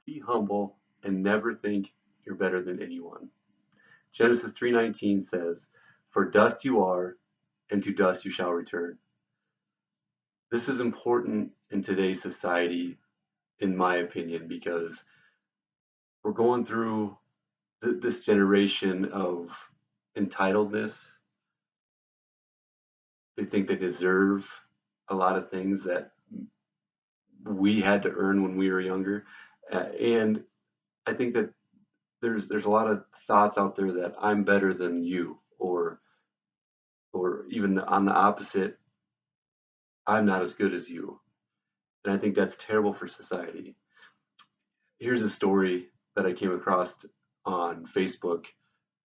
Be humble and never think you're better than anyone. Genesis 3:19 says, "For dust you are, and to dust you shall return." This is important in today's society, in my opinion, because we're going through this generation of entitledness. They think they deserve a lot of things that we had to earn when we were younger. And I think that there's a lot of thoughts out there that I'm better than you, or even on the opposite, I'm not as good as you. And I think that's terrible for society. Here's a story that I came across on Facebook,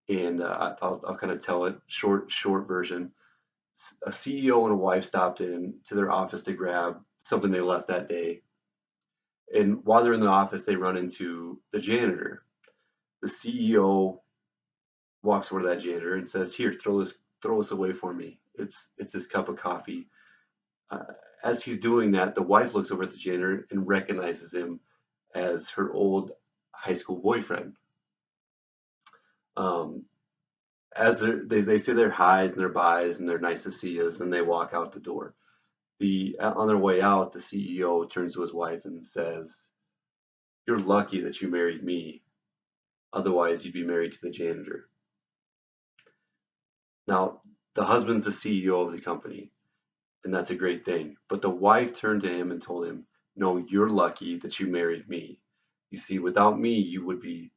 and I'll kind of tell it short version. A CEO and a wife stopped in to their office to grab something they left that day, and while they're in the office, they run into the janitor. The CEO walks over to that janitor and says, "Here, throw this away for me. It's his cup of coffee." Uh, as he's doing that, the wife looks over at the janitor and recognizes him as her old high school boyfriend. Um, as they say their highs and their byes and their nice to see us, and they walk out the door. On their way out, the CEO turns to his wife and says, "You're lucky that you married me. Otherwise, you'd be married to the janitor." Now, the husband's the CEO of the company, and that's a great thing. But the wife turned to him and told him, "No, you're lucky that you married me. You see, without me, you would be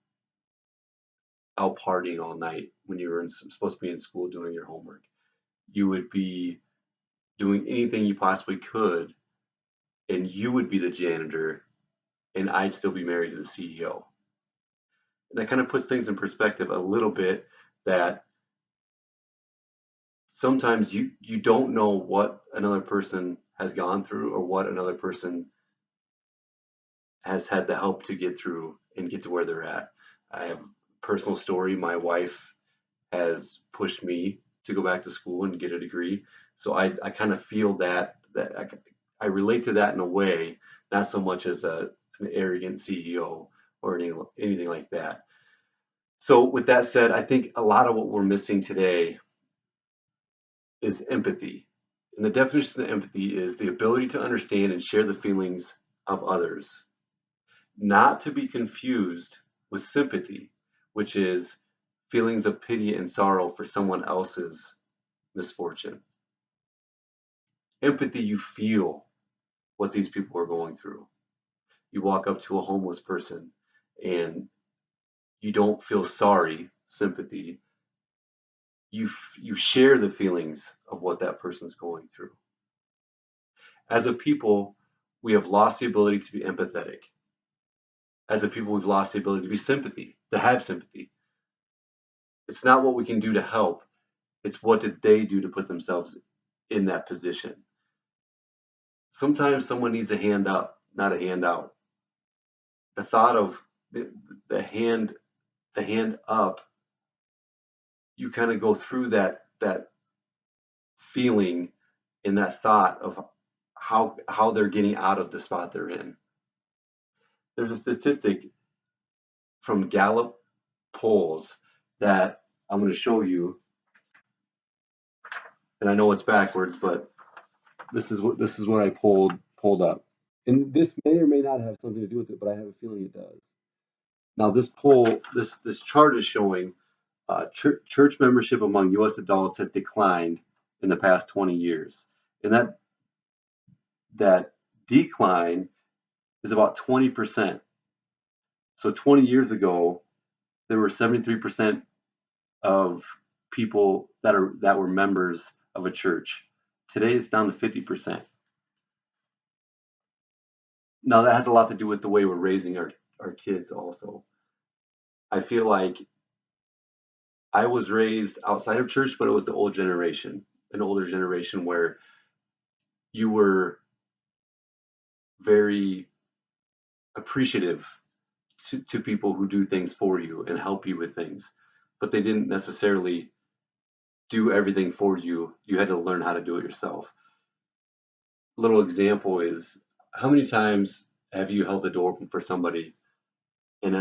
out partying all night when you were supposed to be in school doing your homework. You would be doing anything you possibly could, and you would be the janitor, and I'd still be married to the CEO." And that kind of puts things in perspective a little bit, that sometimes you don't know what another person has gone through, or what another person has had the help to get through and get to where they're at. I have a personal story. My wife has pushed me to go back to school and get a degree. So I kind of feel that I relate to that in a way, not so much as an arrogant CEO or anything like that. So with that said, I think a lot of what we're missing today is empathy. And the definition of empathy is the ability to understand and share the feelings of others, not to be confused with sympathy, which is feelings of pity and sorrow for someone else's misfortune. Empathy, you feel what these people are going through. You walk up to a homeless person and you don't feel sorry, sympathy. You share the feelings of what that person's going through. As a people, we have lost the ability to be empathetic. As a people, we've lost the ability to have sympathy. It's not what we can do to help, it's what did they do to put themselves in that position. Sometimes someone needs a hand up, not a handout. The thought of the, the hand the hand up, you kind of go through that feeling and that thought of how they're getting out of the spot they're in. There's a statistic from Gallup polls that I'm going to show you, and I know it's backwards, but this is what I pulled up. And this may or may not have something to do with it, but I have a feeling it does. Now, this chart is showing church membership among U.S. adults has declined in the past 20 years, and that decline is about 20%. So 20 years ago, there were 73% of people that were members of a church. Today, it's down to 50%. Now, that has a lot to do with the way we're raising our kids also. I feel like I was raised outside of church, but it was the old generation, an older generation where you were very appreciative to people who do things for you and help you with things, but they didn't necessarily do everything for you. You had to learn how to do it yourself. Little example is, how many times have you held the door open for somebody and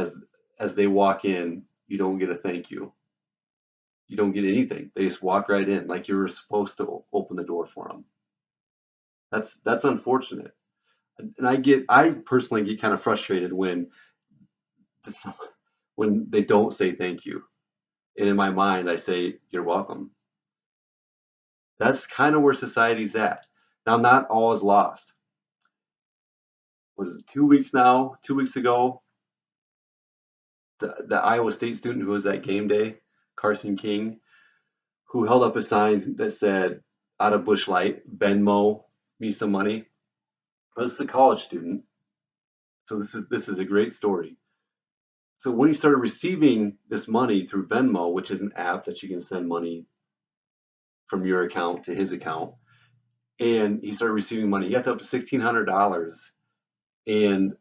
as they walk in, you don't get a thank you. You don't get anything. They just walk right in like you were supposed to open the door for them. That's unfortunate. And I personally get kind of frustrated when this, when they don't say thank you. And in my mind, I say, you're welcome. That's kind of where society's at. Now, not all is lost. Was it 2 weeks now? 2 weeks ago, the Iowa State student who was at game day, Carson King, who held up a sign that said, out of Busch Light, Venmo me some money. This is a college student. So this is a great story. So when he started receiving this money through Venmo, which is an app that you can send money from your account to his account, and he started receiving money, he got up to $1,600, and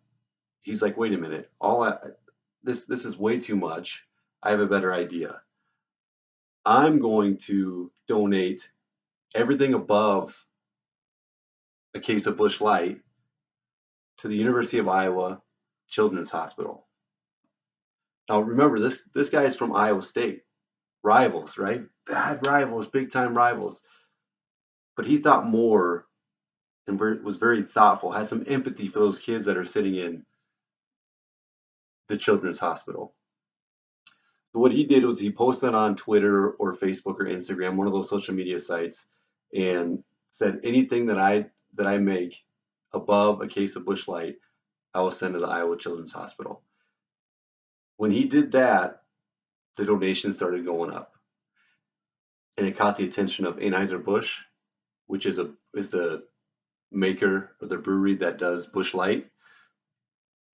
he's like, "Wait a minute, this is way too much. I have a better idea. I'm going to donate everything above a case of Busch Light to the University of Iowa Children's Hospital." Now remember, this guy is from Iowa State, rivals, right? Bad rivals, big time rivals. But he thought more and was very thoughtful, had some empathy for those kids that are sitting in the children's hospital. So what he did was he posted on Twitter or Facebook or Instagram, one of those social media sites, and said anything that I make above a case of Busch Light, I will send to the Iowa Children's Hospital. When he did that, the donations started going up, and it caught the attention of Anheuser-Busch, which is the maker or the brewery that does Busch Light,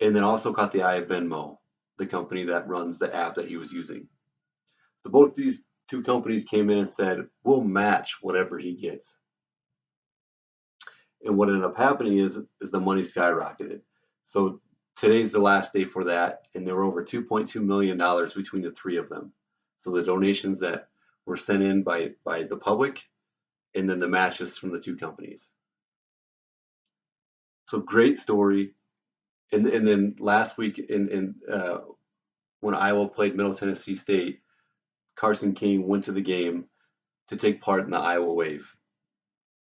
and then also caught the eye of Venmo, the company that runs the app that he was using. So both these two companies came in and said, we'll match whatever he gets. And what ended up happening is the money skyrocketed. So today's the last day for that, and there were over $2.2 million between the three of them. So the donations that were sent in by the public, and then the matches from the two companies. So great story. And then last week when Iowa played Middle Tennessee State, Carson King went to the game to take part in the Iowa Wave,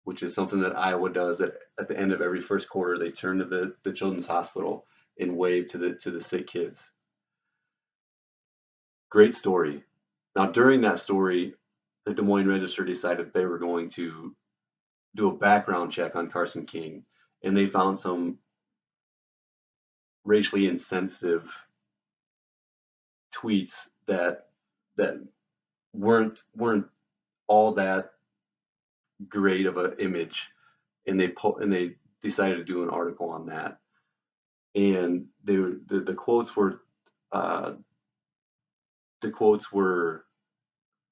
which is something that Iowa does at the end of every first quarter. They turn to the children's hospital and wave to the sick kids. Great story. Now during that story, the Des Moines Register decided they were going to do a background check on Carson King, and they found some racially insensitive tweets that weren't all that great of an image, and they decided to do an article on that. And the quotes were uh,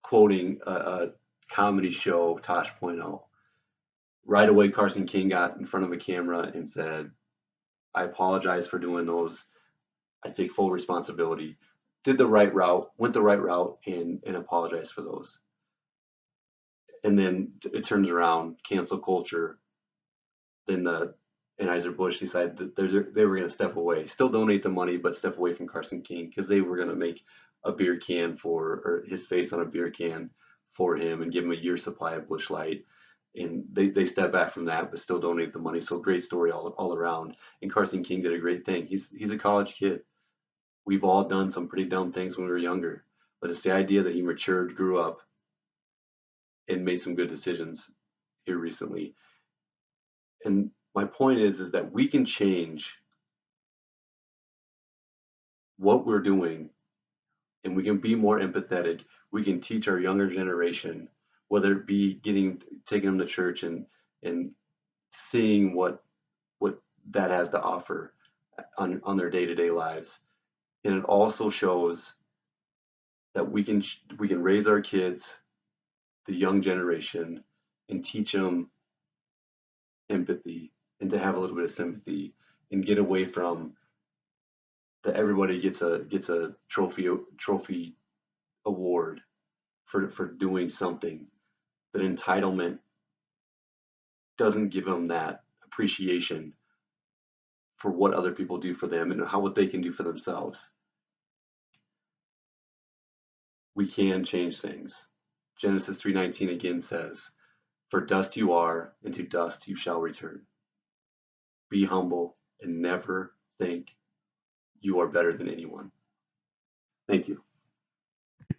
quoting a comedy show, Tosh.0. Right away, Carson King got in front of a camera and said, "I apologize for doing those. I take full responsibility. Did the right route, went the right route, and apologized for those." And then it turns around, cancel culture. Then the Anheuser-Busch decided that they were going to step away, still donate the money, but step away from Carson King because they were going to make a beer can or his face on a beer can for him and give him a year's supply of Busch Light. And they step back from that, but still donate the money. So great story all around. And Carson King did a great thing. He's a college kid. We've all done some pretty dumb things when we were younger, but it's the idea that he matured, grew up, and made some good decisions here recently. And my point is that we can change what we're doing, and we can be more empathetic. We can teach our younger generation, whether it be taking them to church and seeing what that has to offer on their day-to-day lives. And it also shows that we can raise our kids, the young generation, and teach them empathy and to have a little bit of sympathy and get away from that everybody gets a trophy award for doing something. That entitlement doesn't give them that appreciation for what other people do for them and what they can do for themselves. we can change things. Genesis 3:19 again says, "For dust you are, and to dust you shall return." Be humble and never think you are better than anyone. Thank you.